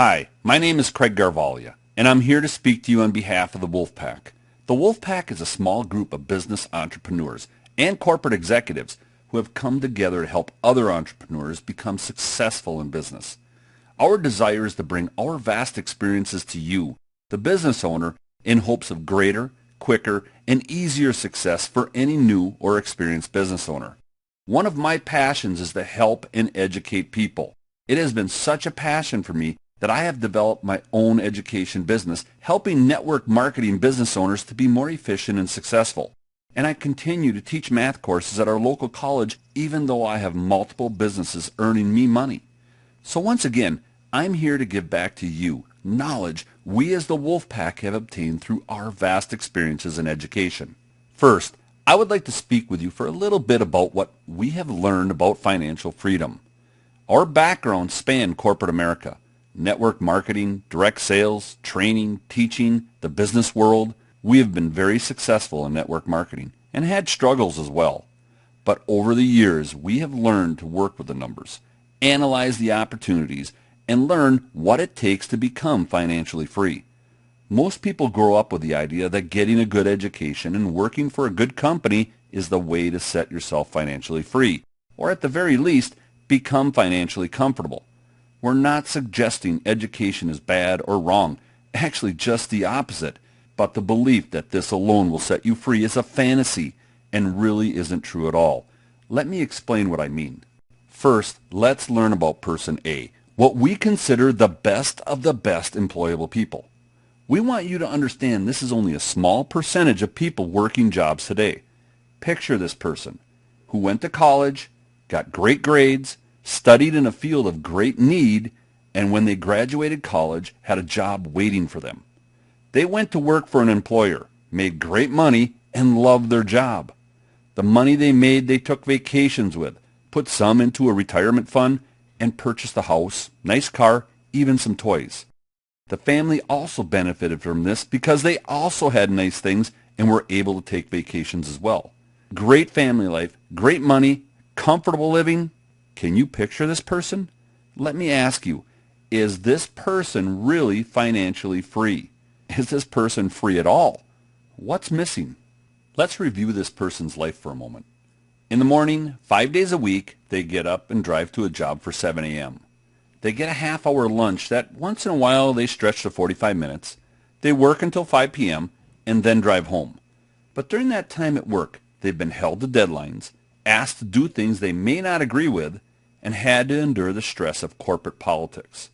Hi, my name is Craig Garvalia, and I'm here to speak to you on behalf of the Wolfpack. The Wolfpack is a small group of business entrepreneurs and corporate executives who have come together to help other entrepreneurs become successful in business. Our desire is to bring our vast experiences to you, the business owner, in hopes of greater, quicker, and easier success for any new or experienced business owner. One of my passions is to help and educate people. It has been such a passion for me that I have developed my own education business, helping network marketing business owners to be more efficient and successful. And I continue to teach math courses at our local college, even though I have multiple businesses earning me money. So once again, I'm here to give back to you knowledge we as the Wolfpack have obtained through our vast experiences in education. First, I would like to speak with you for a little bit about what we have learned about financial freedom. Our backgrounds span corporate America, network marketing, direct sales, training, teaching, the business world. We have been very successful in network marketing and had struggles as well. But over the years, we have learned to work with the numbers, analyze the opportunities, and learn what it takes to become financially free. Most people grow up with the idea that getting a good education and working for a good company is the way to set yourself financially free, or at the very least, become financially comfortable. We're not suggesting education is bad or wrong, actually just the opposite, but the belief that this alone will set you free is a fantasy and really isn't true at all. Let me explain what I mean. First, let's learn about person A, what we consider the best of the best employable people. We want you to understand this is only a small percentage of people working jobs today. Picture this person who went to college, got great grades, studied in a field of great need, and when they graduated college, had a job waiting for them. They went to work for an employer, made great money, and loved their job. The money they made they took vacations with, put some into a retirement fund, and purchased a house, nice car, even some toys. The family also benefited from this because they also had nice things and were able to take vacations as well. Great family life, great money, comfortable living. Can you picture this person? Let me ask you, is this person really financially free? Is this person free at all? What's missing? Let's review this person's life for a moment. In the morning, 5 days a week, they get up and drive to a job for 7 a.m. They get a half-hour lunch that once in a while they stretch to 45 minutes. They work until 5 p.m. and then drive home. But during that time at work, they've been held to deadlines, asked to do things they may not agree with, and had to endure the stress of corporate politics.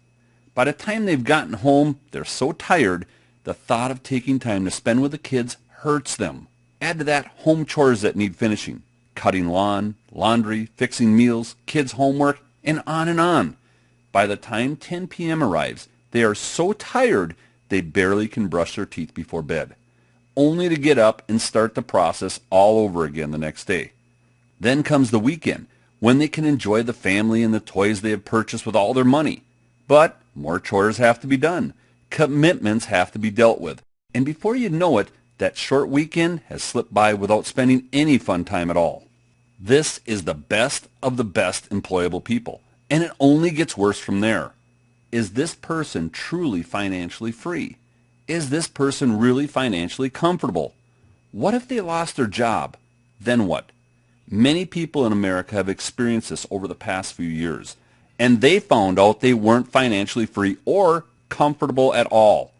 By the time they've gotten home, they're so tired, the thought of taking time to spend with the kids hurts them. Add to that home chores that need finishing, cutting lawn, laundry, fixing meals, kids' homework, and on and on. By the time 10 p.m. arrives, they are so tired they barely can brush their teeth before bed, only to get up and start the process all over again the next day. Then comes the weekend, when they can enjoy the family and the toys they have purchased with all their money. But more chores have to be done. Commitments have to be dealt with. And before you know it, that short weekend has slipped by without spending any fun time at all. This is the best of the best employable people, and it only gets worse from there. Is this person truly financially free? Is this person really financially comfortable? What if they lost their job? Then what? Many people in America have experienced this over the past few years, and they found out they weren't financially free or comfortable at all.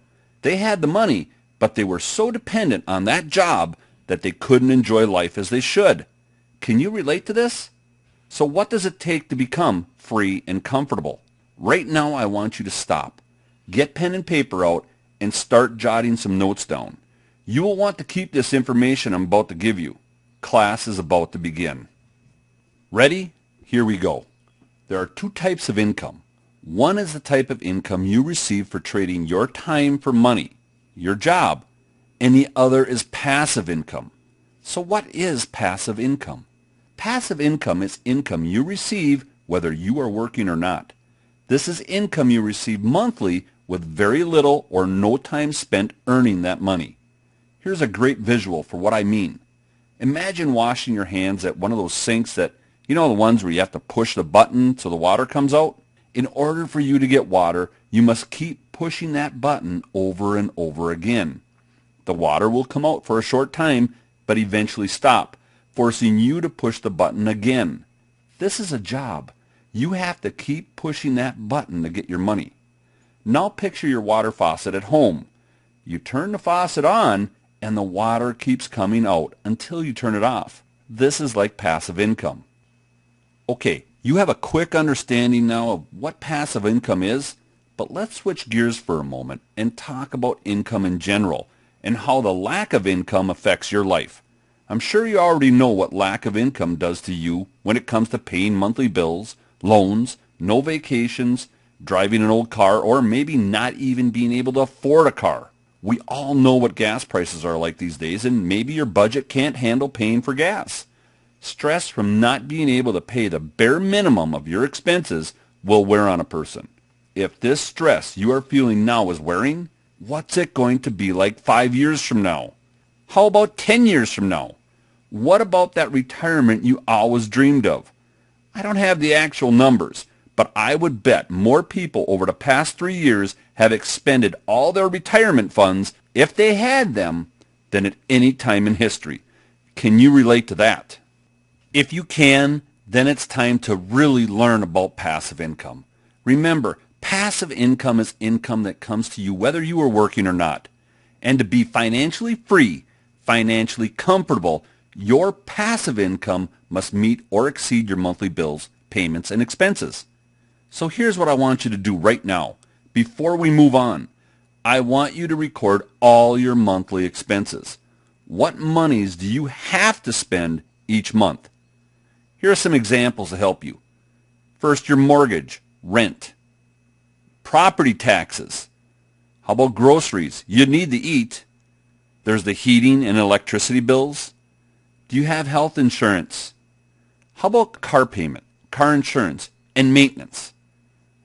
They had the money, but they were so dependent on that job that they couldn't enjoy life as they should. Can you relate to this? So what does it take to become free and comfortable? Right now I want you to stop. Get pen and paper out and start jotting some notes down. You will want to keep this information I'm about to give you. Class is about to begin. Ready? Here we go. There are two types of income. One is the type of income you receive for trading your time for money, your job, and the other is passive income. So what is passive income? Passive income is income you receive whether you are working or not. This is income you receive monthly with very little or no time spent earning that money. Here's a great visual for what I mean. Imagine washing your hands at one of those sinks that, you know, the ones where you have to push the button so the water comes out? In order for you to get water, you must keep pushing that button over and over again. The water will come out for a short time, but eventually stop, forcing you to push the button again. This is a job. You have to keep pushing that button to get your money. Now picture your water faucet at home. You turn the faucet on, and the water keeps coming out until you turn it off. This is like passive income. Okay, you have a quick understanding now of what passive income is, but let's switch gears for a moment and talk about income in general and how the lack of income affects your life. I'm sure you already know what lack of income does to you when it comes to paying monthly bills, loans, no vacations, driving an old car, or maybe not even being able to afford a car. We all know what gas prices are like these days, and maybe your budget can't handle paying for gas. Stress from not being able to pay the bare minimum of your expenses will wear on a person. If this stress you are feeling now is wearing, what's it going to be like 5 years from now? How about 10 years from now? What about that retirement you always dreamed of? I don't have the actual numbers, but I would bet more people over the past 3 years have expended all their retirement funds, if they had them, than at any time in history. Can you relate to that? If you can, then it's time to really learn about passive income. Remember, passive income is income that comes to you whether you are working or not. And to be financially free, financially comfortable, your passive income must meet or exceed your monthly bills, payments, and expenses. So here's what I want you to do right now. Before we move on, I want you to record all your monthly expenses. What monies do you have to spend each month? Here are some examples to help you. First, your mortgage, rent, property taxes. How about groceries? You need to eat. There's the heating and electricity bills. Do you have health insurance? How about car payment, car insurance, and maintenance?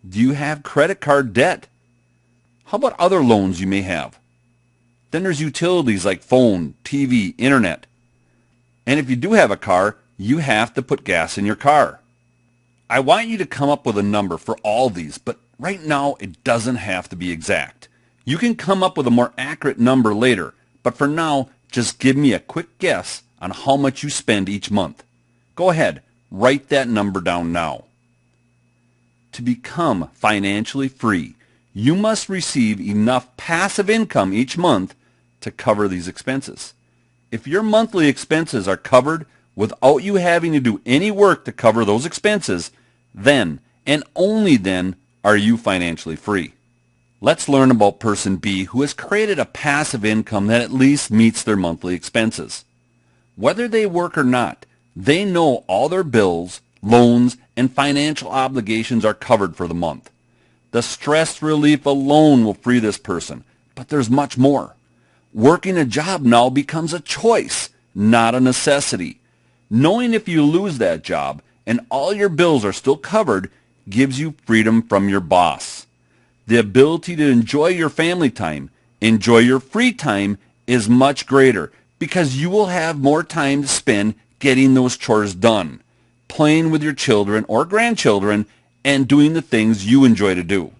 Do you have credit card debt? How about other loans you may have? Then there's utilities like phone, TV, internet. And if you do have a car, you have to put gas in your car. I want you to come up with a number for all these, but right now it doesn't have to be exact. You can come up with a more accurate number later, but for now, just give me a quick guess on how much you spend each month. Go ahead, write that number down now. To become financially free, you must receive enough passive income each month to cover these expenses. If your monthly expenses are covered without you having to do any work to cover those expenses, then and only then are you financially free. Let's learn about person B, who has created a passive income that at least meets their monthly expenses. Whether they work or not, they know all their bills, loans, and financial obligations are covered for the month. The stress relief alone will free this person, but there's much more. Working a job now becomes a choice, not a necessity. Knowing if you lose that job and all your bills are still covered gives you freedom from your boss. The ability to enjoy your family time, enjoy your free time is much greater because you will have more time to spend getting those chores done, playing with your children or grandchildren, and doing the things you enjoy to do.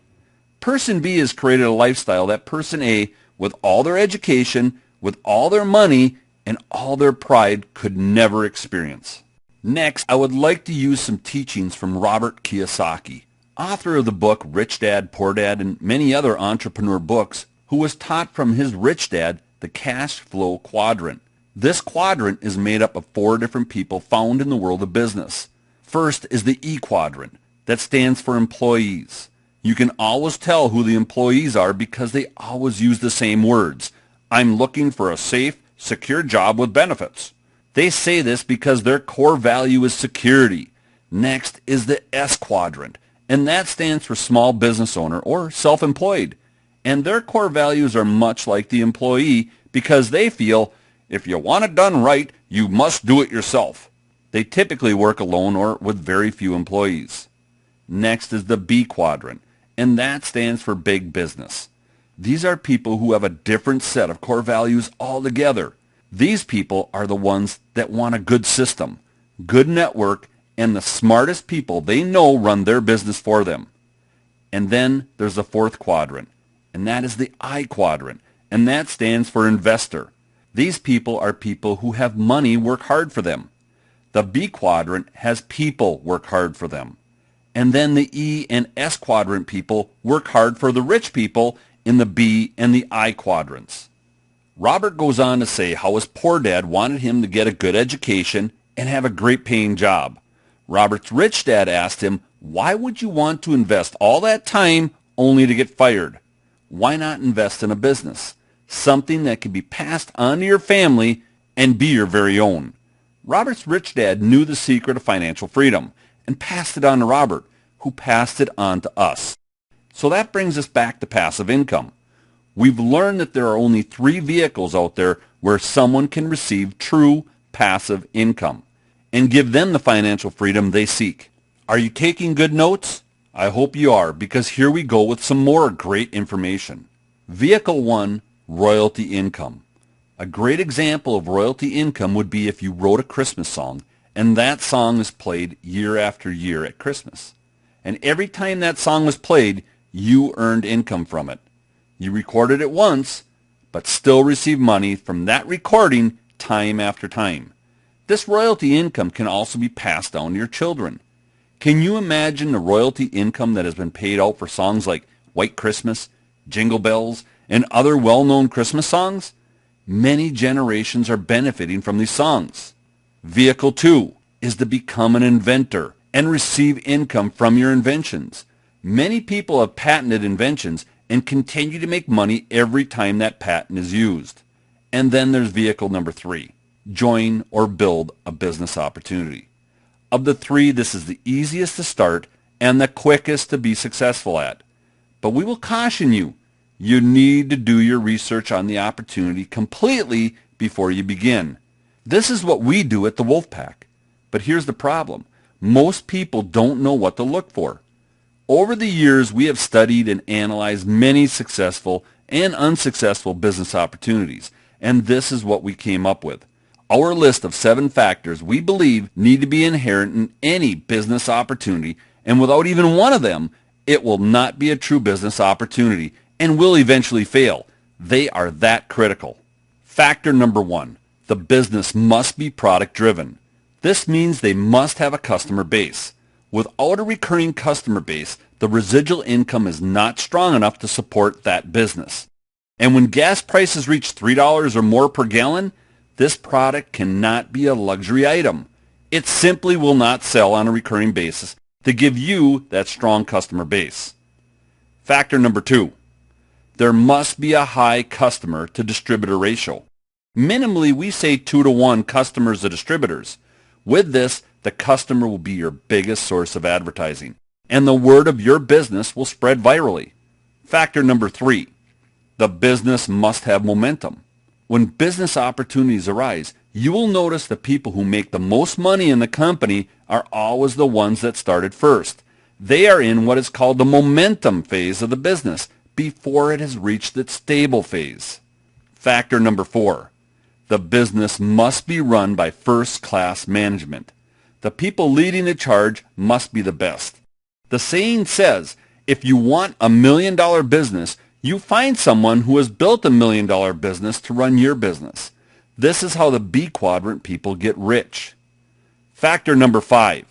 Person B has created a lifestyle that person A, with all their education, with all their money, and all their pride, could never experience. Next, I would like to use some teachings from Robert Kiyosaki, author of the book Rich Dad, Poor Dad, and many other entrepreneur books, who was taught from his rich dad the cash flow quadrant. This quadrant is made up of 4 different people found in the world of business. First is the E quadrant, that stands for employees. You can always tell who the employees are because they always use the same words. I'm looking for a safe, secure job with benefits. They say this because their core value is security. Next is the S quadrant, and that stands for small business owner or self-employed. And their core values are much like the employee because they feel if you want it done right, you must do it yourself. They typically work alone or with very few employees. Next is the B quadrant, and that stands for big business. These are people who have a different set of core values altogether. These people are the ones that want a good system, good network, and the smartest people they know run their business for them. And then there's the fourth quadrant, and that is the I quadrant, and that stands for investor. These people are people who have money work hard for them. The B quadrant has people work hard for them. And then the E and S quadrant people work hard for the rich people in the B and the I quadrants. Robert goes on to say how his poor dad wanted him to get a good education and have a great paying job. Robert's rich dad asked him, why would you want to invest all that time only to get fired? Why not invest in a business? Something that can be passed on to your family and be your very own. Robert's rich dad knew the secret of financial freedom and passed it on to Robert, who passed it on to us. So that brings us back to passive income. We've learned that there are only 3 vehicles out there where someone can receive true passive income and give them the financial freedom they seek. Are you taking good notes? I hope you are, because here we go with some more great information. Vehicle 1, royalty income. A great example of royalty income would be if you wrote a Christmas song and that song is played year after year at Christmas. And every time that song was played, you earned income from it. You recorded it once, but still received money from that recording time after time. This royalty income can also be passed down to your children. Can you imagine the royalty income that has been paid out for songs like White Christmas, Jingle Bells, and other well-known Christmas songs? Many generations are benefiting from these songs. Vehicle 2 is to become an inventor and receive income from your inventions. Many people have patented inventions and continue to make money every time that patent is used. And then there's vehicle number 3, join or build a business opportunity. Of the 3, this is the easiest to start and the quickest to be successful at. But we will caution you, you need to do your research on the opportunity completely before you begin. This is what we do at the Wolfpack. But here's the problem. Most people don't know what to look for. Over the years, we have studied and analyzed many successful and unsuccessful business opportunities, and this is what we came up with. Our list of 7 factors we believe need to be inherent in any business opportunity, and without even one of them, it will not be a true business opportunity and will eventually fail. They are that critical. Factor number 1, the business must be product driven. This means they must have a customer base. Without a recurring customer base, the residual income is not strong enough to support that business. And when gas prices reach $3 or more per gallon, this product cannot be a luxury item. It simply will not sell on a recurring basis to give you that strong customer base. Factor number 2, there must be a high customer to distributor ratio. Minimally, we say 2 to 1 customers to distributors. With this, the customer will be your biggest source of advertising, and the word of your business will spread virally. Factor number 3, the business must have momentum. When business opportunities arise, you will notice the people who make the most money in the company are always the ones that started first. They are in what is called the momentum phase of the business before it has reached its stable phase. Factor number 4, the business must be run by first-class management. The people leading the charge must be the best. The saying says, if you want $1 million business, you find someone who has built $1 million business to run your business. This is how the B quadrant people get rich. Factor number 5,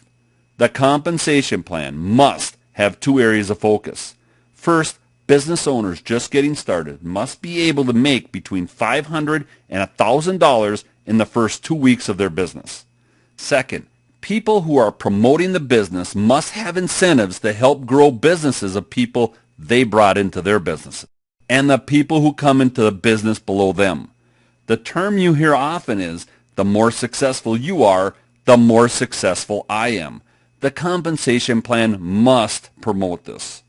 the compensation plan must have 2 areas of focus. First, business owners just getting started must be able to make between $500 and $1,000 in the first 2 weeks of their business. Second, people who are promoting the business must have incentives to help grow businesses of people they brought into their businesses, and the people who come into the business below them. The term you hear often is, the more successful you are, the more successful I am. The compensation plan must promote this.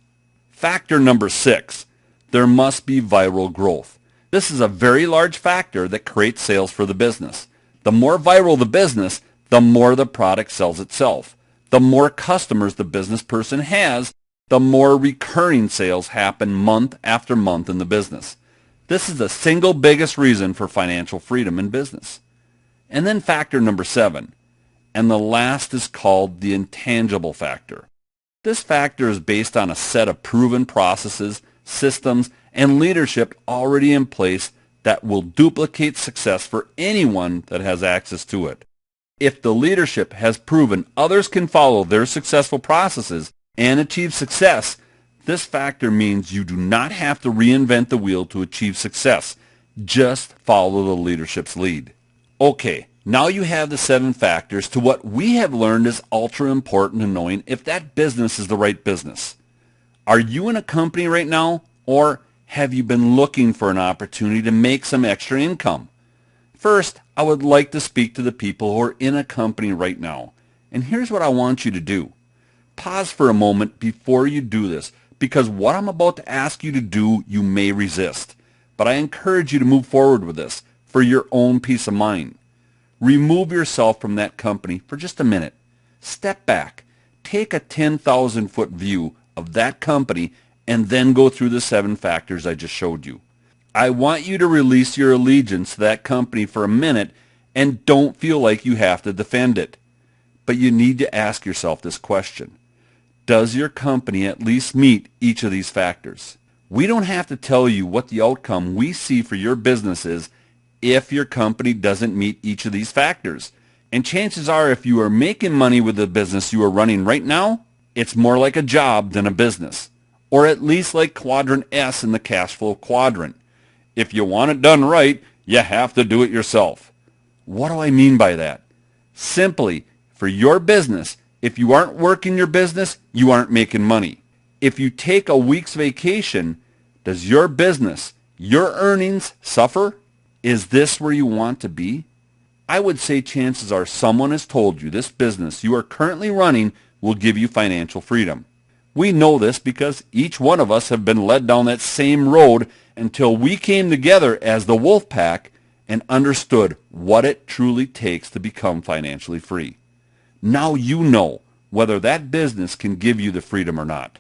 Factor number 6, there must be viral growth. This is a very large factor that creates sales for the business. The more viral the business, the more the product sells itself. The more customers the business person has, the more recurring sales happen month after month in the business. This is the single biggest reason for financial freedom in business. And then factor number 7, and the last is called the intangible factor. This factor is based on a set of proven processes, systems, and leadership already in place that will duplicate success for anyone that has access to it. If the leadership has proven others can follow their successful processes and achieve success, this factor means you do not have to reinvent the wheel to achieve success. Just follow the leadership's lead. Okay, now you have the 7 factors to what we have learned is ultra important in knowing if that business is the right business. Are you in a company right now, or have you been looking for an opportunity to make some extra income? First, I would like to speak to the people who are in a company right now. And here's what I want you to do. Pause for a moment before you do this, because what I'm about to ask you to do, you may resist. But I encourage you to move forward with this for your own peace of mind. Remove yourself from that company for just a minute. Step back. Take a 10,000-foot view of that company and then go through the 7 factors I just showed you. I want you to release your allegiance to that company for a minute and don't feel like you have to defend it. But you need to ask yourself this question. Does your company at least meet each of these factors? We don't have to tell you what the outcome we see for your business is if your company doesn't meet each of these factors. And chances are if you are making money with the business you are running right now, it's more like a job than a business. Or at least like quadrant S in the cash flow quadrant. If you want it done right, you have to do it yourself. What do I mean by that? Simply, for your business, if you aren't working your business, you aren't making money. If you take a week's vacation, does your business, your earnings suffer? Is this where you want to be? I would say chances are someone has told you this business you are currently running will give you financial freedom. We know this because each one of us have been led down that same road until we came together as the Wolf Pack and understood what it truly takes to become financially free. Now you know whether that business can give you the freedom or not.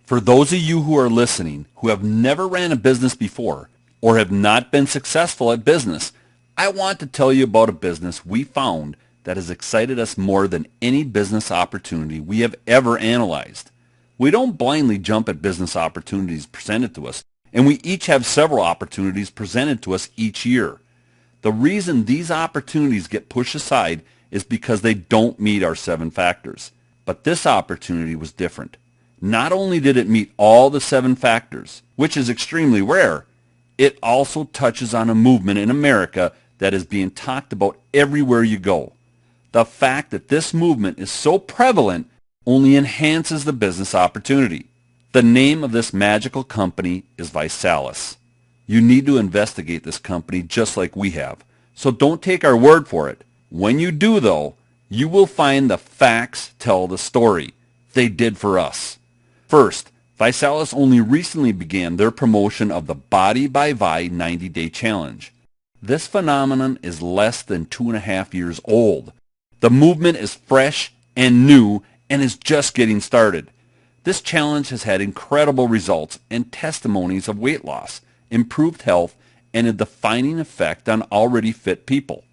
For those of you who are listening who have never ran a business before or have not been successful at business, I want to tell you about a business we found that has excited us more than any business opportunity we have ever analyzed. We don't blindly jump at business opportunities presented to us, and we each have several opportunities presented to us each year. The reason these opportunities get pushed aside is because they don't meet our 7 factors. But this opportunity was different. Not only did it meet all the 7 factors, which is extremely rare, it also touches on a movement in America that is being talked about everywhere you go. The fact that this movement is so prevalent only enhances the business opportunity. The name of this magical company is ViSalus. You need to investigate this company just like we have. So don't take our word for it. When you do, though, you will find the facts tell the story. They did for us. First, ViSalus only recently began their promotion of the Body by Vi 90-Day Challenge. This phenomenon is less than 2.5 years old. The movement is fresh and new and is just getting started. This challenge has had incredible results and testimonies of weight loss, improved health, and a defining effect on already fit people.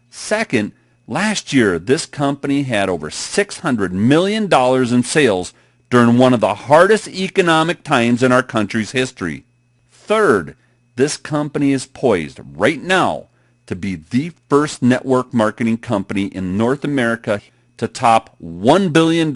Second, last year this company had over $600 million in sales during one of the hardest economic times in our country's history. Third, this company is poised right now to be the first network marketing company in North America to top $1 billion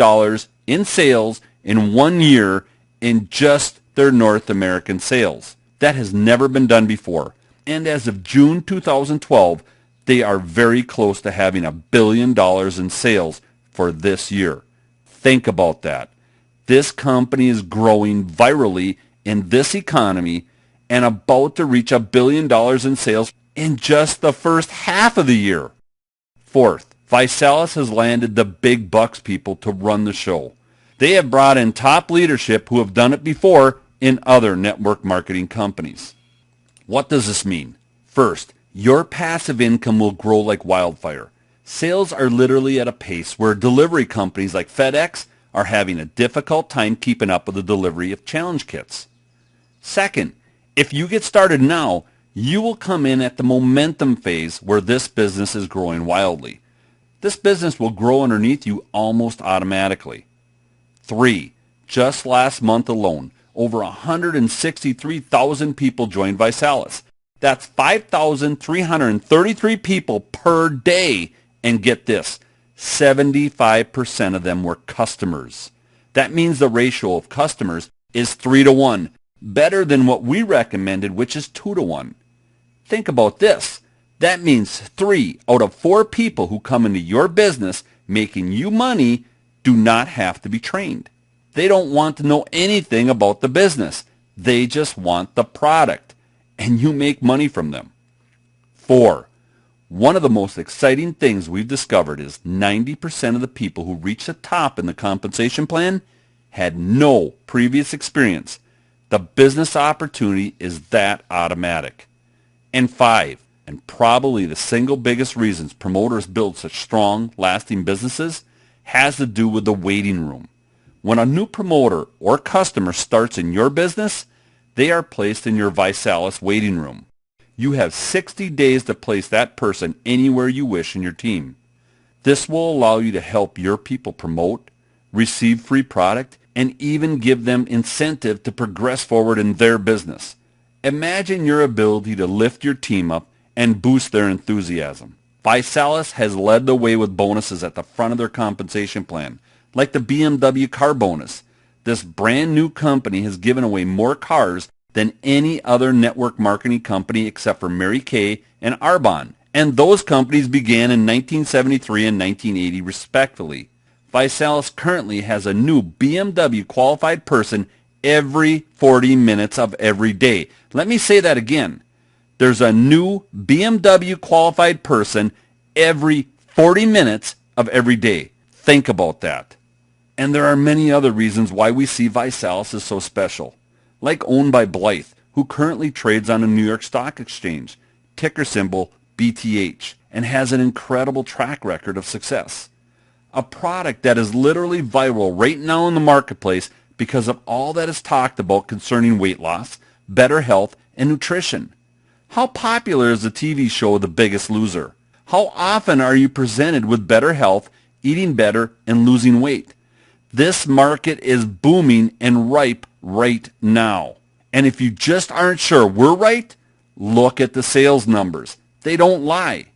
in sales in 1 year in just their North American sales. That has never been done before. And as of June 2012, they are very close to having $1 billion in sales for this year. Think about that. This company is growing virally in this economy and about to reach $1 billion in sales in just the first half of the year. Fourth, ViSalus has landed the big bucks people to run the show. They have brought in top leadership who have done it before in other network marketing companies. What does this mean? First, your passive income will grow like wildfire. Sales are literally at a pace where delivery companies like FedEx are having a difficult time keeping up with the delivery of challenge kits. Second, if you get started now, you will come in at the momentum phase where this business is growing wildly. This business will grow underneath you almost automatically. 3. Just last month alone, over 163,000 people joined ViSalus. That's 5,333 people per day. And get this, 75% of them were customers. That means the ratio of customers is 3-to-1, better than what we recommended, which is 2-to-1. Think about this. That means 3 out of 4 people who come into your business making you money do not have to be trained. They don't want to know anything about the business. They just want the product, and you make money from them. 4. One of the most exciting things we've discovered is 90% of the people who reach the top in the compensation plan had no previous experience. The business opportunity is that automatic. And 5, and probably the single biggest reasons promoters build such strong, lasting businesses, has to do with the waiting room. When a new promoter or customer starts in your business, they are placed in your ViSalus waiting room. You have 60 days to place that person anywhere you wish in your team. This will allow you to help your people promote, receive free product, and even give them incentive to progress forward in their business. Imagine your ability to lift your team up and boost their enthusiasm. ViSalus has led the way with bonuses at the front of their compensation plan, like the BMW car bonus. This brand new company has given away more cars than any other network marketing company except for Mary Kay and Arbonne, and those companies began in 1973 and 1980 respectively. ViSalus currently has a new BMW qualified person every 40 minutes of every day. Let me say that again. There's a new BMW qualified person every 40 minutes of every day. Think about that. And there are many other reasons why we see ViSalus is so special. Like owned by Blythe, who currently trades on the New York Stock Exchange, ticker symbol BTH, and has an incredible track record of success. A product that is literally viral right now in the marketplace because of all that is talked about concerning weight loss, better health, and nutrition. How popular is the TV show The Biggest Loser? How often are you presented with better health, eating better, and losing weight? This market is booming and ripe right now. And if you just aren't sure we're right, look at the sales numbers. They don't lie.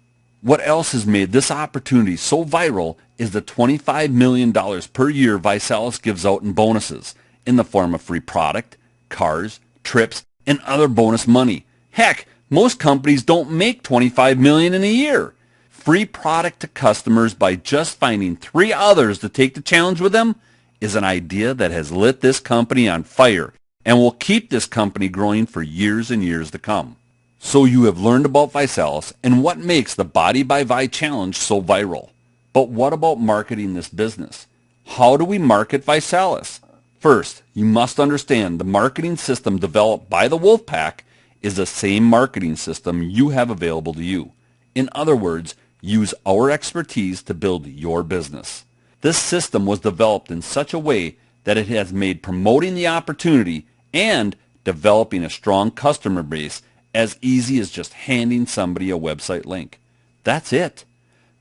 What else has made this opportunity so viral is the $25 million per year ViSalus gives out in bonuses in the form of free product, cars, trips, and other bonus money. Heck, most companies don't make $25 million in a year. Free product to customers by just finding 3 others to take the challenge with them is an idea that has lit this company on fire and will keep this company growing for years and years to come. So you have learned about ViSalus and what makes the Body by Vi Challenge so viral. But what about marketing this business? How do we market ViSalus? First, you must understand the marketing system developed by the Wolfpack is the same marketing system you have available to you. In other words, use our expertise to build your business. This system was developed in such a way that it has made promoting the opportunity and developing a strong customer base as easy as just handing somebody a website link. That's it.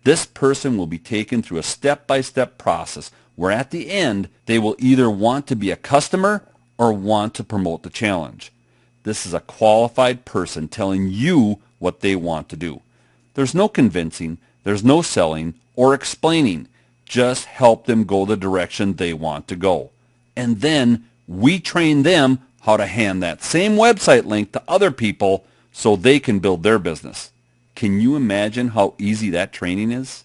This person will be taken through a step-by-step process where at the end they will either want to be a customer or want to promote the challenge. This is a qualified person telling you what they want to do. There's no convincing, there's no selling or explaining. Just help them go the direction they want to go. And then we train them how to hand that same website link to other people so they can build their business. Can you imagine how easy that training is?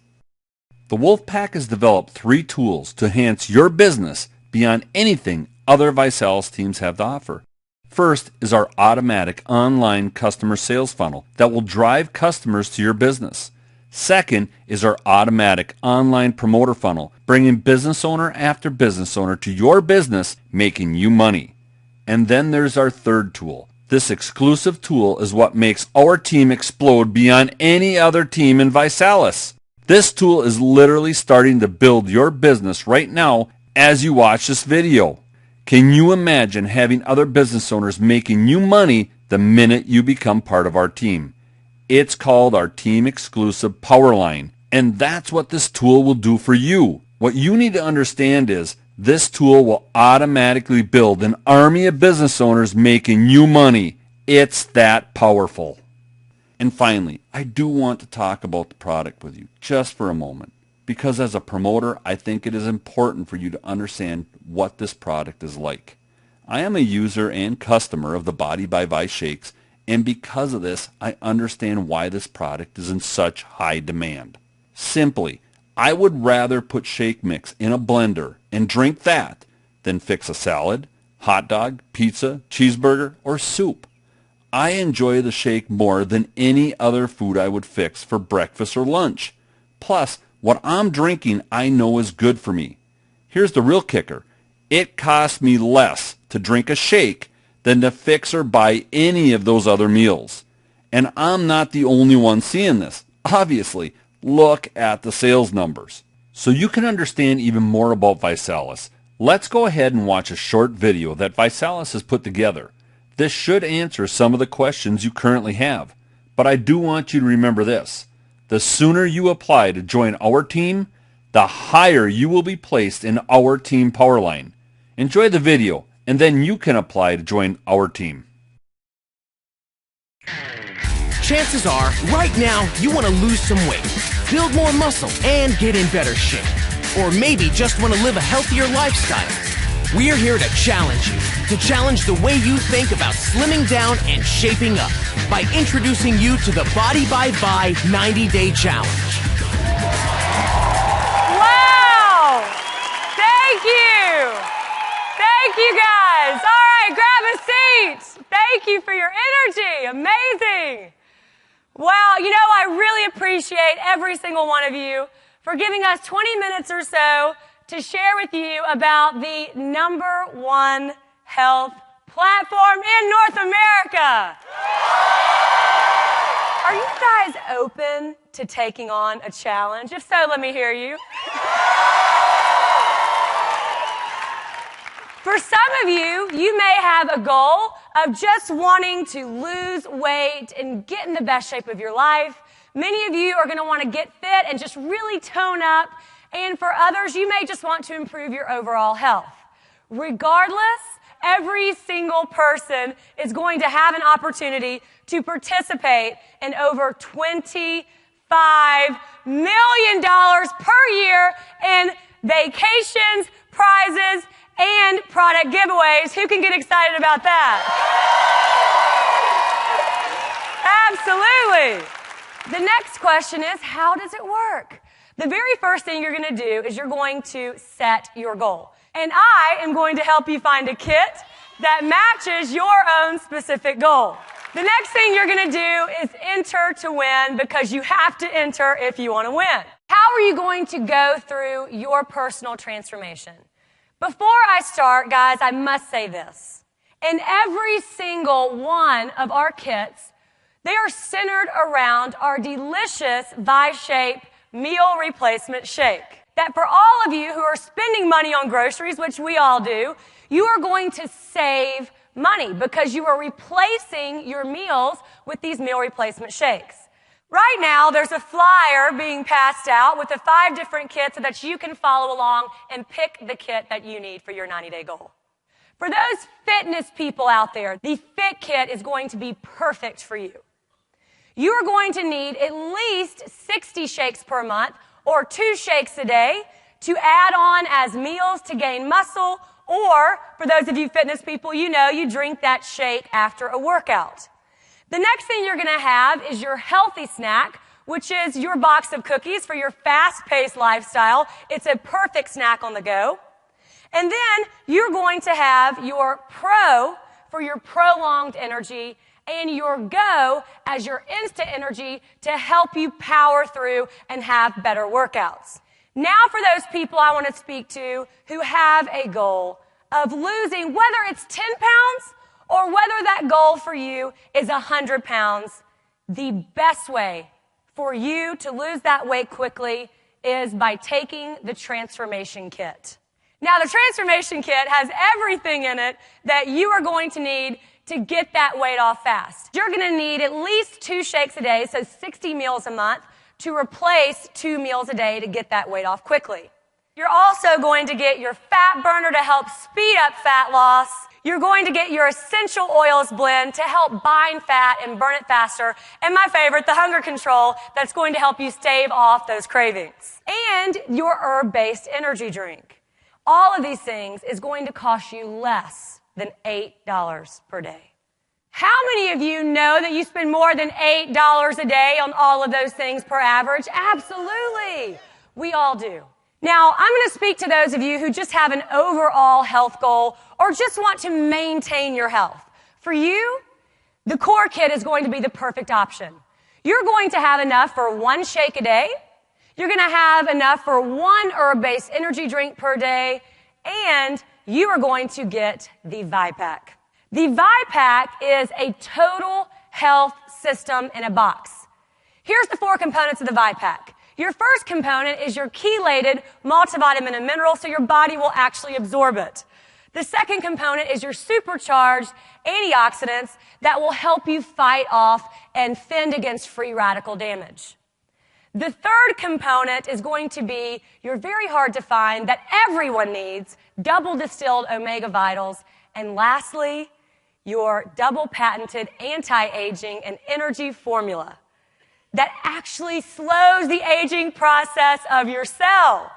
The Wolfpack has developed 3 tools to enhance your business beyond anything other ViSalus teams have to offer. First is our automatic online customer sales funnel that will drive customers to your business. Second is our automatic online promoter funnel, bringing business owner after business owner to your business, making you money. And then there's our third tool. This exclusive tool is what makes our team explode beyond any other team in ViSalus. This tool is literally starting to build your business right now as you watch this video. Can you imagine having other business owners making you money the minute you become part of our team? It's called our Team Exclusive Powerline, and that's what this tool will do for you. What you need to understand is This tool will automatically build an army of business owners making you money. It's that powerful. And finally, I do want to talk about the product with you just for a moment, because as a promoter, I think it is important for you to understand what this product is like. I am a user and customer of the Body by Vi shakes, and because of this, I understand why this product is in such high demand. Simply, I would rather put shake mix in a blender and drink that than fix a salad, hot dog, pizza, cheeseburger, or soup. I enjoy the shake more than any other food I would fix for breakfast or lunch. Plus, what I'm drinking I know is good for me. Here's the real kicker. It costs me less to drink a shake than to fix or buy any of those other meals. And I'm not the only one seeing this. Obviously, look at the sales numbers. So you can understand even more about ViSalus, let's go ahead and watch a short video that ViSalus has put together. This should answer some of the questions you currently have. But I do want you to remember this. The sooner you apply to join our team, the higher you will be placed in our team power line. Enjoy the video, and then you can apply to join our team. Chances are, right now, you want to lose some weight, build more muscle, and get in better shape. Or maybe just want to live a healthier lifestyle. We're here to challenge you, to challenge the way you think about slimming down and shaping up by introducing you to the Body by Vi 90-Day Challenge. Wow! Thank you! Thank you, guys. All right, grab a seat. Thank you for your energy. Amazing. Wow, you know, I really appreciate every single one of you for giving us 20 minutes or so to share with you about the #1 health platform in North America. Are you guys open to taking on a challenge? If so, let me hear you. For some of you, you may have a goal of just wanting to lose weight and get in the best shape of your life. Many of you are going to want to get fit and just really tone up. And for others, you may just want to improve your overall health. Regardless, every single person is going to have an opportunity to participate in over $25 million per year in vacations, prizes, and product giveaways. Who can get excited about that? Absolutely. The next question is, how does it work? The very first thing you're going to do is you're going to set your goal. And I am going to help you find a kit that matches your own specific goal. The next thing you're going to do is enter to win, because you have to enter if you want to win. How are you going to go through your personal transformation? Before I start, guys, I must say this. In every single one of our kits, they are centered around our delicious Vi-Shape meal replacement shake. That for all of you who are spending money on groceries, which we all do, you are going to save money because you are replacing your meals with these meal replacement shakes. Right now, there's a flyer being passed out with the 5 different kits so that you can follow along and pick the kit that you need for your 90-day goal. For those fitness people out there, the Fit Kit is going to be perfect for you. You are going to need at least 60 shakes per month, or 2 shakes a day, to add on as meals to gain muscle, or for those of you fitness people, you know you drink that shake after a workout. The next thing you're going to have is your healthy snack, which is your box of cookies for your fast-paced lifestyle. It's a perfect snack on the go. And then you're going to have your Pro for your prolonged energy, and your Go as your instant energy to help you power through and have better workouts. Now for those people I want to speak to who have a goal of losing, whether it's 10 pounds or whether that goal for you is 100 pounds, the best way for you to lose that weight quickly is by taking the Transformation Kit. Now, the Transformation Kit has everything in it that you are going to need to get that weight off fast. You're going to need at least 2 shakes a day, so 60 meals a month, to replace 2 meals a day to get that weight off quickly. You're also going to get your fat burner to help speed up fat loss. You're going to get your essential oils blend to help bind fat and burn it faster. And my favorite, the hunger control, that's going to help you stave off those cravings. And your herb-based energy drink. All of these things is going to cost you less than $8 per day. How many of you know that you spend more than $8 a day on all of those things per average? Absolutely. We all do. Now, I'm going to speak to those of you who just have an overall health goal or just want to maintain your health. For you, the Core Kit is going to be the perfect option. You're going to have enough for 1 shake a day. You're going to have enough for 1 herb-based energy drink per day. And you are going to get the ViPack. The ViPack is a total health system in a box. Here's the 4 components of the ViPack. Your first component is your chelated multivitamin and mineral, so your body will actually absorb it. The second component is your supercharged antioxidants that will help you fight off and fend against free radical damage. The third component is going to be your very hard to find that everyone needs, double distilled omega vitals. And lastly, your double patented anti-aging and energy formula that actually slows the aging process of your cell.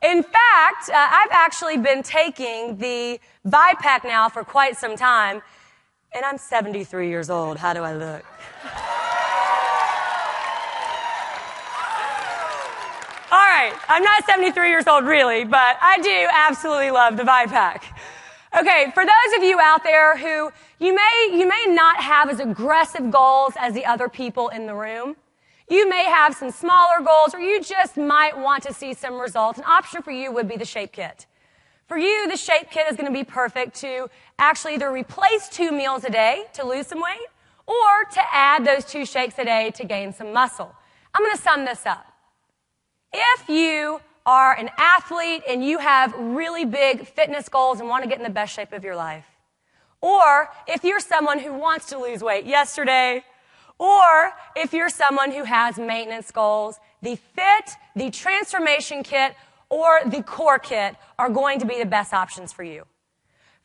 In fact, I've actually been taking the ViPack now for quite some time, and I'm 73 years old. How do I look? All right, I'm not 73 years old really, but I do absolutely love the ViPack. Okay, for those of you out there who you may not have as aggressive goals as the other people in the room, you may have some smaller goals, or you just might want to see some results. An option for you would be the Shape Kit. For you, the Shape Kit is going to be perfect to actually either replace 2 meals a day to lose some weight, or to add those 2 shakes a day to gain some muscle. I'm going to sum this up. If you are an athlete and you have really big fitness goals and want to get in the best shape of your life, or if you're someone who wants to lose weight yesterday, or if you're someone who has maintenance goals, the Fit, the Transformation Kit, or the Core Kit are going to be the best options for you.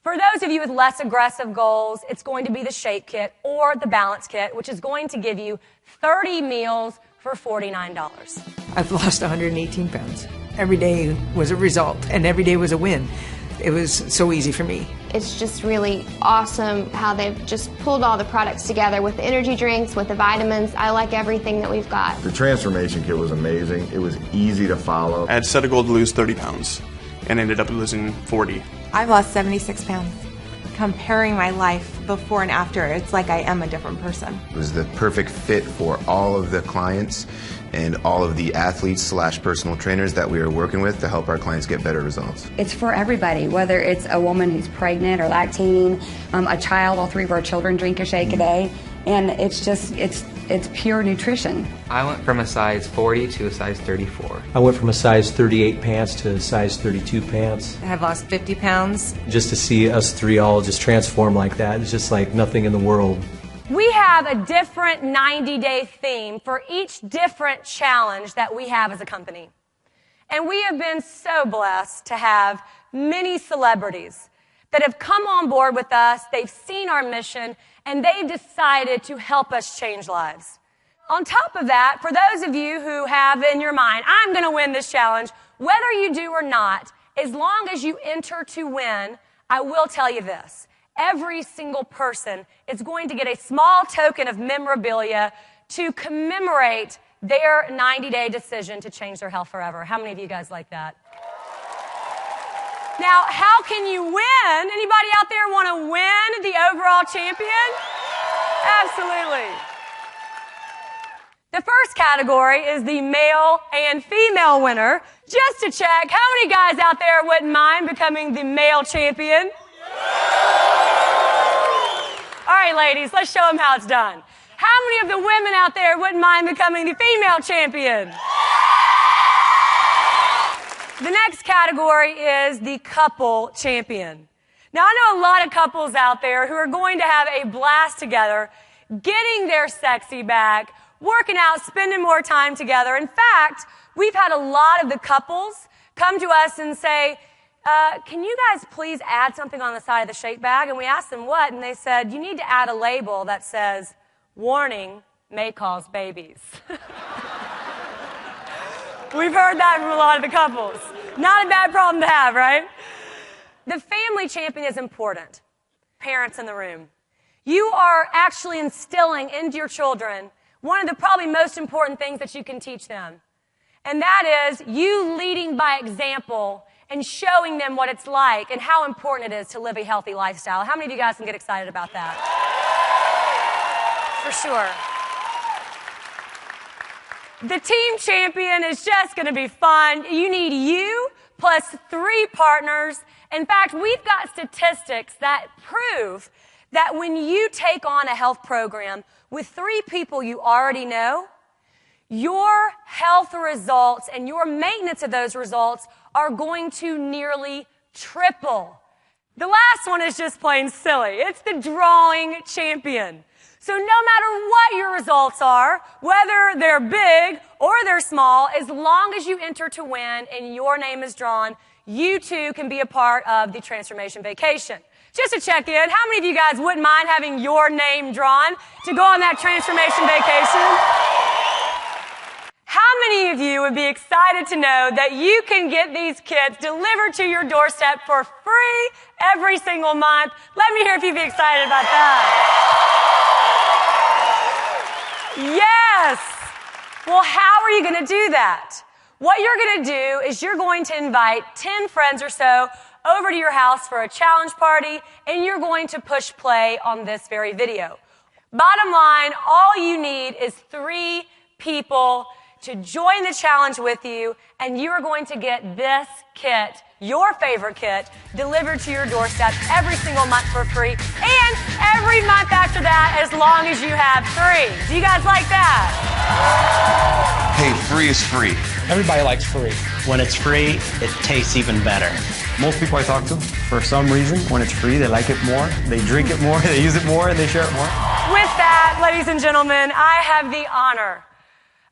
For those of you with less aggressive goals, it's going to be the Shape Kit or the Balance Kit, which is going to give you 30 meals for $49. I've lost 118 pounds. Every day was a result, and every day was a win. It was so easy for me. It's just really awesome how they've just pulled all the products together with the energy drinks, with the vitamins. I like everything that we've got. The Transformation Kit was amazing. It was easy to follow. I had set a goal to lose 30 pounds and ended up losing 40. I've lost 76 pounds. Comparing my life before and after, it's like I am a different person. It was the perfect fit for all of the clients and all of the athletes / personal trainers that we are working with to help our clients get better results. It's for everybody, whether it's a woman who's pregnant or lactating, a child. All 3 of our children drink a shake a day, and it's just, it's pure nutrition. I went from a size 40 to a size 34. I went from a size 38 pants to a size 32 pants. I have lost 50 pounds. Just to see us 3 all just transform like that, it's just like nothing in the world. We have a different 90-day theme for each different challenge that we have as a company. And we have been so blessed to have many celebrities that have come on board with us. They've seen our mission, and they've decided to help us change lives. On top of that, for those of you who have in your mind, I'm going to win this challenge, whether you do or not, as long as you enter to win, I will tell you this. Every single person is going to get a small token of memorabilia to commemorate their 90-day decision to change their health forever. How many of you guys like that? Now, how can you win? Anybody out there want to win the overall champion? Absolutely. The first category is the male and female winner. Just to check, how many guys out there wouldn't mind becoming the male champion? All right, ladies, let's show them how it's done. How many of the women out there wouldn't mind becoming the female champion? The next category is the couple champion. Now, I know a lot of couples out there who are going to have a blast together, getting their sexy back, working out, spending more time together. In fact, we've had a lot of the couples come to us and say, can you guys please add something on the side of the shake bag? And we asked them what, and they said, you need to add a label that says, warning, may cause babies. We've heard that from a lot of the couples. Not a bad problem to have, right? The family champion is important. Parents in the room. You are actually instilling into your children one of the probably most important things that you can teach them. And that is you leading by example and showing them what it's like and how important it is to live a healthy lifestyle. How many of you guys can get excited about that? For sure. The team champion is just going to be fun. You need you plus 3 partners. In fact, we've got statistics that prove that when you take on a health program with 3 people you already know, your health results and your maintenance of those results are going to nearly triple. The last one is just plain silly. It's the drawing champion. So no matter what your results are, whether they're big or they're small, as long as you enter to win and your name is drawn, you too can be a part of the transformation vacation. Just to check in, how many of you guys wouldn't mind having your name drawn to go on that transformation vacation? How many of you would be excited to know that you can get these kits delivered to your doorstep for free every single month? Let me hear if you'd be excited about that. Yes! Well, how are you going to do that? What you're going to do is you're going to invite 10 friends or so over to your house for a challenge party, and you're going to push play on this very video. Bottom line, all you need is 3 people to join the challenge with you, and you are going to get this kit, your favorite kit, delivered to your doorstep every single month for free, and every month after that as long as you have 3. Do you guys like that? Hey, free is free. Everybody likes free. When it's free, it tastes even better. Most people I talk to, for some reason, when it's free, they like it more, they drink it more, they use it more, and they share it more. With that, ladies and gentlemen, I have the honor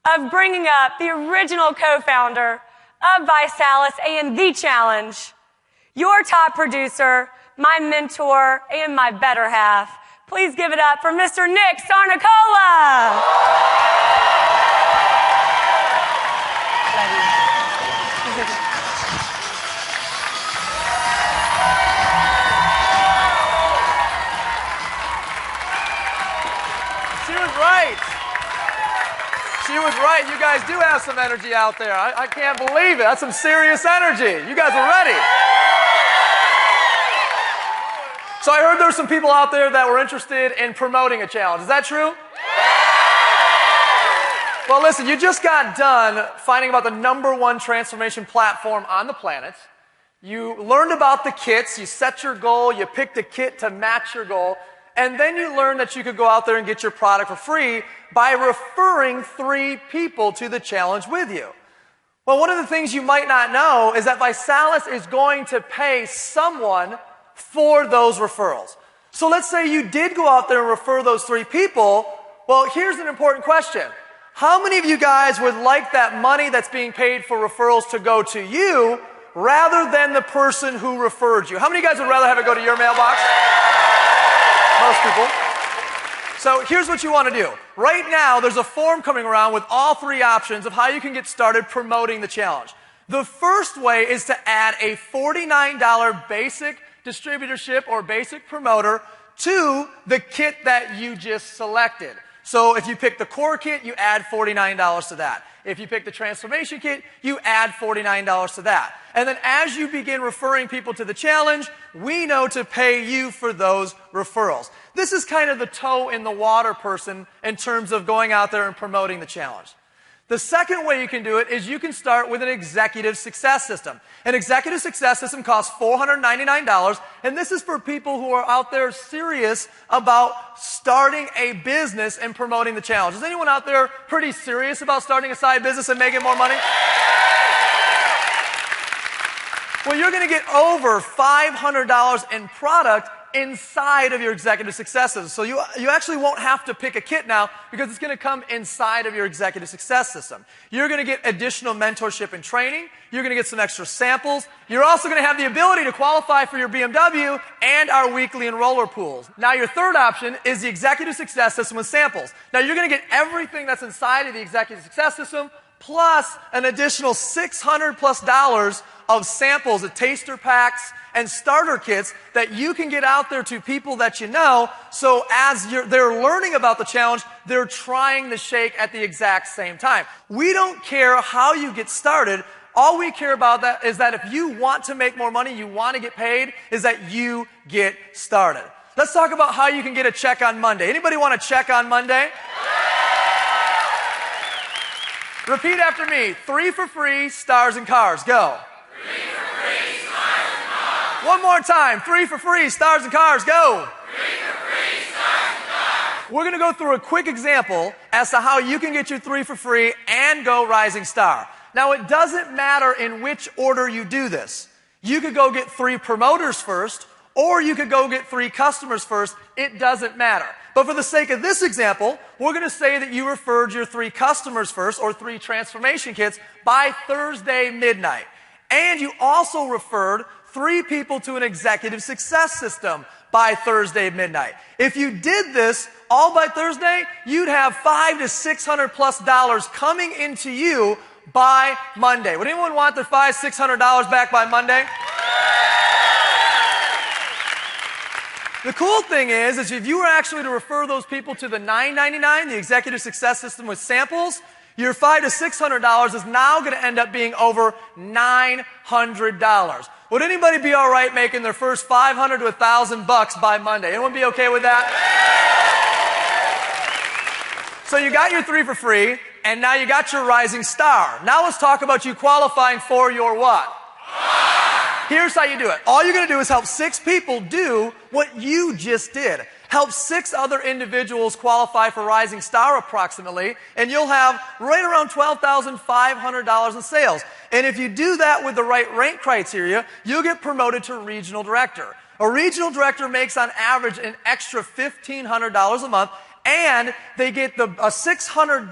of bringing up the original co-founder of ViSalus and The Challenge, your top producer, my mentor, and my better half. Please give it up for Mr. Nick Sarnicola. She was right. She was right. You guys do have some energy out there. I can't believe it. That's some serious energy. You guys are ready. So I heard there were some people out there that were interested in promoting a challenge. Is that true? Well, listen, you just got done finding about the #1 transformation platform on the planet. You learned about the kits. You set your goal. You picked a kit to match your goal. And then you learned that you could go out there and get your product for free by referring 3 people to the challenge with you. Well, one of the things you might not know is that ViSalus is going to pay someone for those referrals. So let's say you did go out there and refer those 3 people. Well, here's an important question. How many of you guys would like that money that's being paid for referrals to go to you rather than the person who referred you? How many of you guys would rather have it go to your mailbox? Most people. So here's what you want to do. Right now, there's a form coming around with all 3 options of how you can get started promoting the challenge. The first way is to add a $49 basic distributorship or basic promoter to the kit that you just selected. So if you pick the core kit, you add $49 to that. If you pick the transformation kit, you add $49 to that. And then as you begin referring people to the challenge, we know to pay you for those referrals. This is kind of the toe in the water person in terms of going out there and promoting the challenge. The second way you can do it is you can start with an executive success system. An executive success system costs $499, and this is for people who are out there serious about starting a business and promoting the challenge. Is anyone out there pretty serious about starting a side business and making more money? Well, you're going to get over $500 in product inside of your executive success system. So you actually won't have to pick a kit now because it's going to come inside of your executive success system. You're going to get additional mentorship and training. You're going to get some extra samples. You're also going to have the ability to qualify for your BMW and our weekly enroller pools. Now your third option is the executive success system with samples. Now you're going to get everything that's inside of the executive success system plus an additional $600+ of samples, of taster packs, and starter kits that you can get out there to people that you know, so as they're learning about the challenge, they're trying the shake at the exact same time. We don't care how you get started. All we care about that is that if you want to make more money, you want to get paid, is that you get started. Let's talk about how you can get a check on Monday. Anybody want a check on Monday? Repeat after me. 3 for free, stars and cars. Go. 3 for free, stars and cars. One more time. 3 for free, stars and cars. Go. 3 for free, stars and cars. We're going to go through a quick example as to how you can get your 3 for free and go Rising Star. Now, it doesn't matter in which order you do this. You could go get 3 promoters first, or you could go get 3 customers first. It doesn't matter. But for the sake of this example, we're going to say that you referred your 3 customers first, or 3 transformation kits, by Thursday midnight. And you also referred 3 people to an executive success system by Thursday midnight. If you did this all by Thursday, you'd have $500 to $600+ coming into you by Monday. Would anyone want their $500, $600 back by Monday? The cool thing is if you were actually to refer those people to the $9.99, the executive success system with samples, your $500 to $600 is now going to end up being over $900. Would anybody be all right making their first $500 to $1,000 by Monday? Anyone be okay with that? So you got your 3 for free, and now you got your Rising Star. Now let's talk about you qualifying for your what? Here's how you do it. All you're going to do is help 6 people do what you just did. Help 6 other individuals qualify for Rising Star approximately, and you'll have right around $12,500 in sales. And if you do that with the right rank criteria, you'll get promoted to regional director. A regional director makes on average an extra $1,500 a month, and they get a $600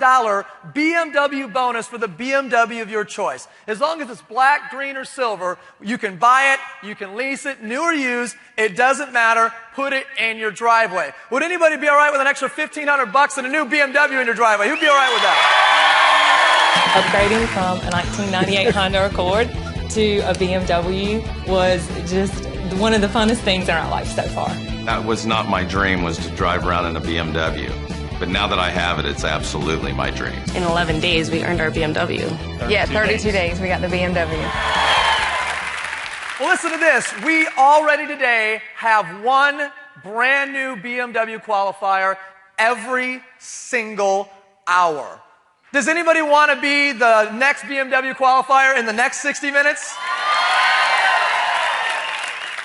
BMW bonus for the BMW of your choice. As long as it's black, green, or silver, you can buy it, you can lease it, new or used, it doesn't matter. Put it in your driveway. Would anybody be all right with an extra $1,500 and a new BMW in your driveway? Who'd be all right with that? Upgrading from a 1998 Honda Accord to a BMW was just one of the funnest things in our life so far. That was not my dream, was to drive around in a BMW. But now that I have it, it's absolutely my dream. In 11 days, we earned our BMW. 32 days we got the BMW. Well, listen to this. We already today have one brand new BMW qualifier every single hour. Does anybody want to be the next BMW qualifier in the next 60 minutes?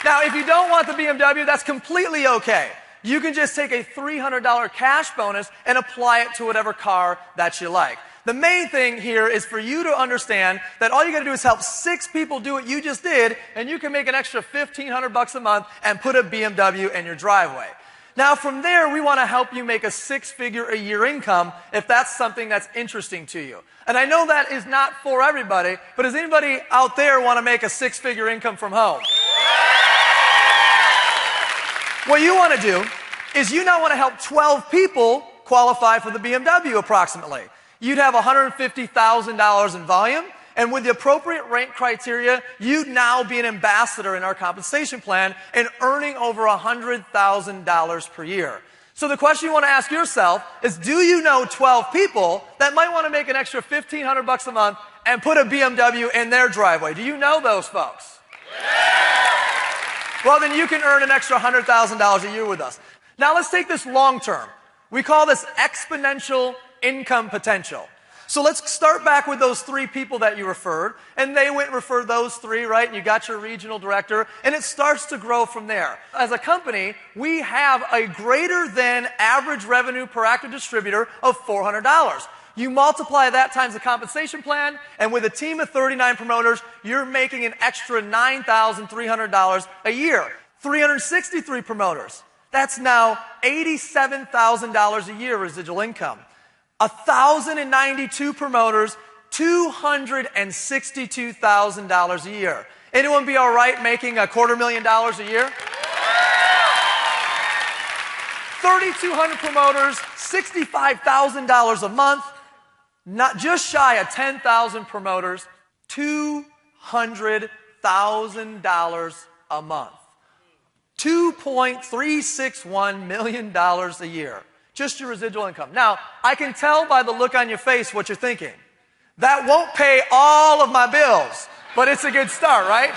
Now, if you don't want the BMW, that's completely okay. You can just take a $300 cash bonus and apply it to whatever car that you like. The main thing here is for you to understand that all you got to do is help 6 people do what you just did, and you can make an extra $1,500 a month and put a BMW in your driveway. Now, from there, we want to help you make a 6-figure-a-year income if that's something that's interesting to you. And I know that is not for everybody, but does anybody out there want to make a 6-figure income from home? What you want to do is you now want to help 12 people qualify for the BMW approximately. You'd have $150,000 in volume, and with the appropriate rank criteria, you'd now be an ambassador in our compensation plan and earning over $100,000 per year. So the question you want to ask yourself is, do you know 12 people that might want to make an extra $1,500 a month and put a BMW in their driveway? Do you know those folks? Well, then you can earn an extra $100,000 a year with us. Now let's take this long term. We call this exponential income potential. So let's start back with those 3 people that you referred, and they went and referred those 3, right? And you got your regional director, and it starts to grow from there. As a company, we have a greater than average revenue per active distributor of $400. You multiply that times the compensation plan, and with a team of 39 promoters, you're making an extra $9,300 a year. 363 promoters. That's now $87,000 a year residual income. 1,092 promoters, $262,000 a year. Anyone be all right making $250,000 a year? 3,200 promoters, $65,000 a month. Not just shy of 10,000 promoters, $200,000 a month. $2.361 million a year. Just your residual income. Now, I can tell by the look on your face what you're thinking. That won't pay all of my bills, but it's a good start, right?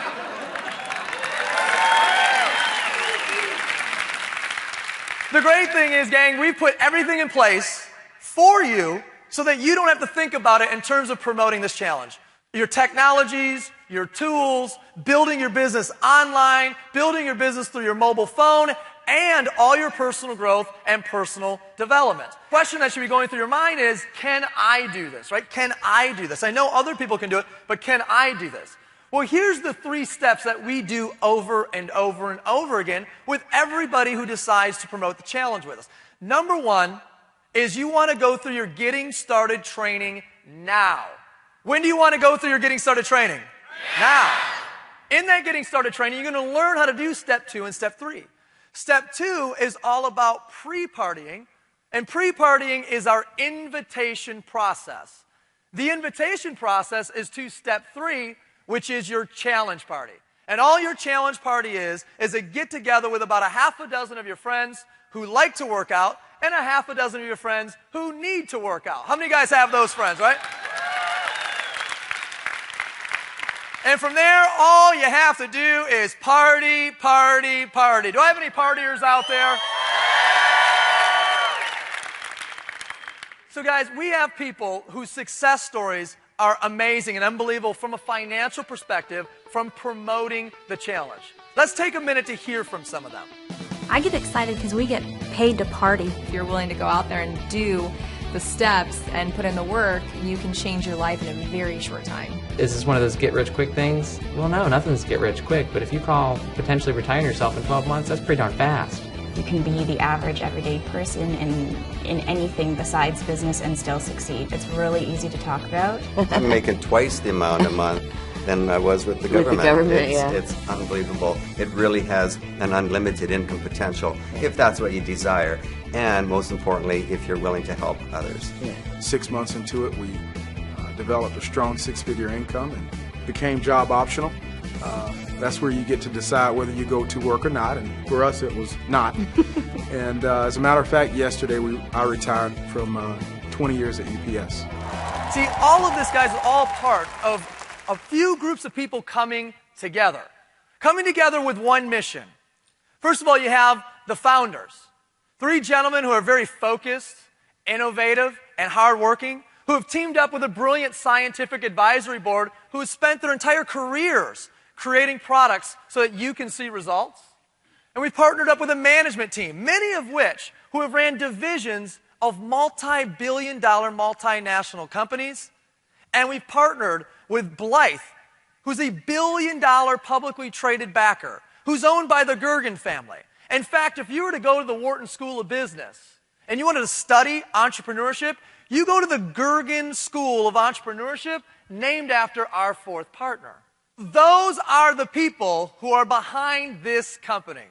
The great thing is, gang, we've put everything in place for you so that you don't have to think about it in terms of promoting this challenge. Your technologies, your tools, building your business online, building your business through your mobile phone, and all your personal growth and personal development. The question that should be going through your mind is, can I do this, right? Can I do this? I know other people can do it, but can I do this? Well, here's the 3 steps that we do over and over and over again with everybody who decides to promote the challenge with us. Number 1 is you want to go through your Getting Started training now. When do you want to go through your Getting Started training? Now. In that Getting Started training, you're going to learn how to do step 2 and step 3. Step 2 is all about pre-partying, and pre-partying is our invitation process. The invitation process is to step 3, which is your challenge party. And all your challenge party is a get-together with about a half a dozen of your friends who like to work out and a half a dozen of your friends who need to work out. How many of you guys have those friends, right? And from there, all you have to do is party, party, party. Do I have any partiers out there? So guys, we have people whose success stories are amazing and unbelievable from a financial perspective from promoting the challenge. Let's take a minute to hear from some of them. I get excited because we get paid to party. If you're willing to go out there and do the steps and put in the work, you can change your life in a very short time. Is this one of those get-rich-quick things? Well, no, nothing's get-rich-quick, but if you call potentially retiring yourself in 12 months, that's pretty darn fast. You can be the average everyday person in anything besides business and still succeed. It's really easy to talk about. I'm making twice the amount a month than I was with the government. It's unbelievable. It really has an unlimited income potential if that's what you desire, and most importantly, if you're willing to help others. 6 months into it, we developed a strong 6-figure income and became job optional. That's where you get to decide whether you go to work or not, and for us it was not. And as a matter of fact, yesterday I retired from 20 years at UPS. See, all of this, guys, is all part of a few groups of people coming together with one mission. First of all, you have the founders. 3 gentlemen who are very focused, innovative, and hardworking, who have teamed up with a brilliant scientific advisory board who has spent their entire careers creating products so that you can see results. And we've partnered up with a management team, many of which who have ran divisions of multi-billion-dollar multinational companies. And we've partnered with Blythe, who's a billion-dollar publicly traded backer, who's owned by the Gergen family. In fact, if you were to go to the Wharton School of Business and you wanted to study entrepreneurship, you go to the Gergen School of Entrepreneurship, named after our 4th partner. Those are the people who are behind this company.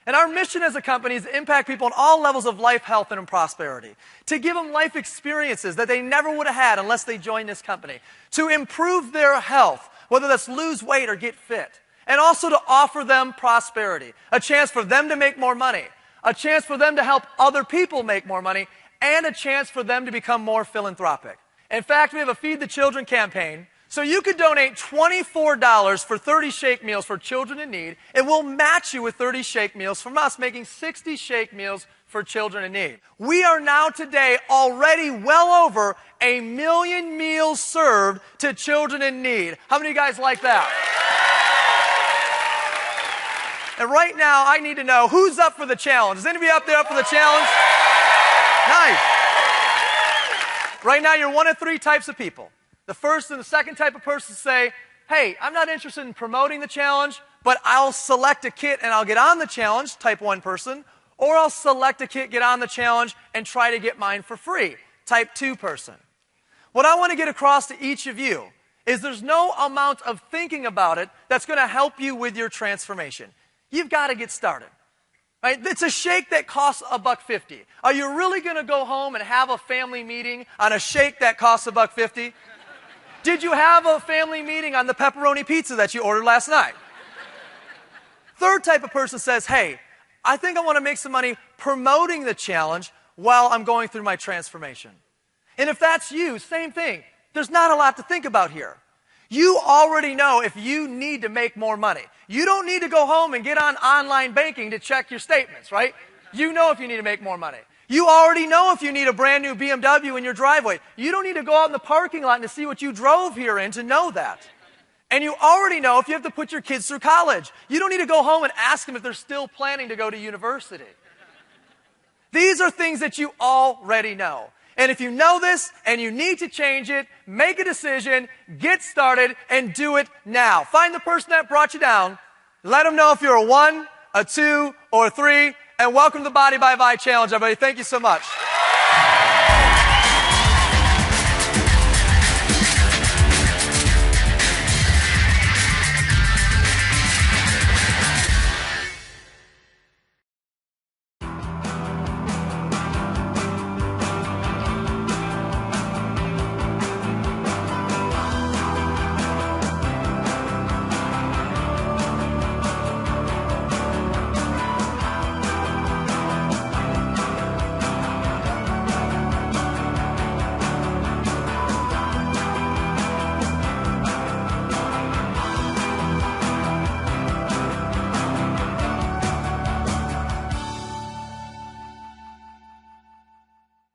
And our mission as a company is to impact people on all levels of life, health, and prosperity. To give them life experiences that they never would have had unless they joined this company. To improve their health, whether that's lose weight or get fit. And also to offer them prosperity. A chance for them to make more money. A chance for them to help other people make more money. And a chance for them to become more philanthropic. In fact, we have a Feed the Children campaign. So you could donate $24 for 30 shake meals for children in need, and we'll match you with 30 shake meals from us, making 60 shake meals for children in need. We are now today already well over 1 million meals served to children in need. How many of you guys like that? And right now, I need to know who's up for the challenge. Is anybody up there up for the challenge? Nice. Right now, you're one of 3 types of people. The first and the second type of person say, hey, I'm not interested in promoting the challenge, but I'll select a kit and I'll get on the challenge, type 1 person, or I'll select a kit, get on the challenge, and try to get mine for free, type 2 person. What I want to get across to each of you is there's no amount of thinking about it that's going to help you with your transformation. You've got to get started. Right? It's a shake that costs $1.50. Are you really going to go home and have a family meeting on a shake that costs $1.50? Did you have a family meeting on the pepperoni pizza that you ordered last night? Third type of person says, hey, I think I want to make some money promoting the challenge while I'm going through my transformation. And if that's you, same thing. There's not a lot to think about here. You already know if you need to make more money. You don't need to go home and get on online banking to check your statements, right? You know if you need to make more money. You already know if you need a brand new BMW in your driveway. You don't need to go out in the parking lot and to see what you drove here in to know that. And you already know if you have to put your kids through college. You don't need to go home and ask them if they're still planning to go to university. These are things that you already know. And if you know this and you need to change it, make a decision, get started, and do it now. Find the person that brought you down. Let them know if you're a 1, a 2, or a 3. And welcome to the Body by Vi Challenge, everybody. Thank you so much.